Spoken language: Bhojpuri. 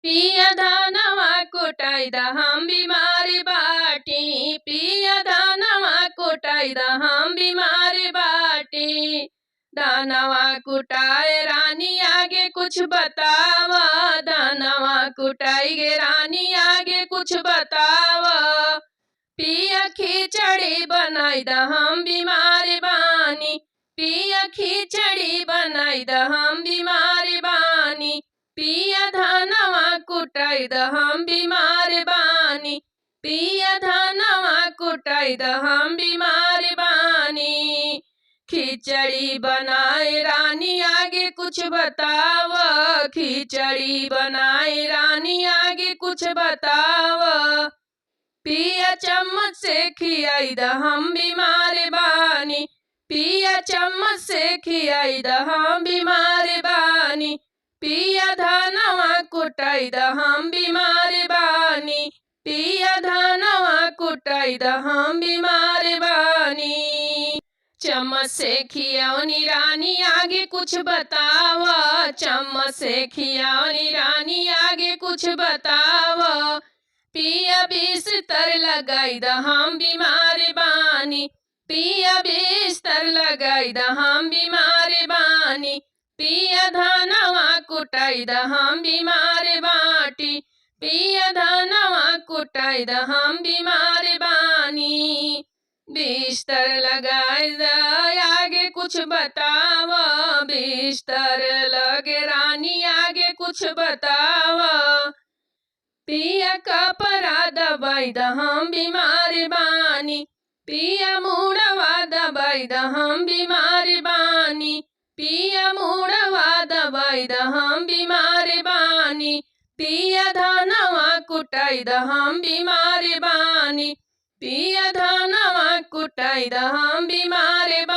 पिया धनवा कुटाई द हम बीमार बाटी, पिया धनवा कुटाई द हम बीमार बाटी। धनवा कुटाए रानी आगे कुछ बतावा, धनवा कुटाई गे रानी आगे कुछ बतावा। पिया खिचड़ी बनाई द हम बीमार बानी, पिया खिचड़ी बनाई द हम बीमार बानी। पिया धनवा कुटाई द हम बीमार बानी, पिया धनवा कुटाई द हम बीमार बानी। खिचड़ी बनाए रानी आगे कुछ बताव, खिचड़ी बनाए रानी आगे कुछ बताव। पिया चम्मच से खियाई द हम बीमार बानी, पिया चम्मच से खियाई द हम बीमार बानी। पिया धनवा कुटाई द हम बीमार बानी, पिया धनवा कुटाई द हम बीमार बानी। चम्मच से खियाओनी रानी आगे कुछ बतावा, चम्मच से खियाओनी रानी आगे कुछ बतावा। पिया बिस्तर लगाई द हम बीमार बानी, पिया बिस्तर लगाई द हम बीमार बानी। पिया धनवा कुटाई द हम बीमार बाटी, पिया धनवा कुटाई द हम बीमार बानी। बिस्तर लगाई द आगे कुछ बतावा, बिस्तर लगे रानी आगे कुछ बतावा। पिया कपड़ा दबाई द हम बीमार बानी, पिया मुड़वा दबाई द हम बीमार बानी। पिया मुड़वा दबाई द हम बीमार बानी, पिया धनवा कुटाई द हम बीमार बानी, पिया धनवा कुटाई द हम बीमार बानी।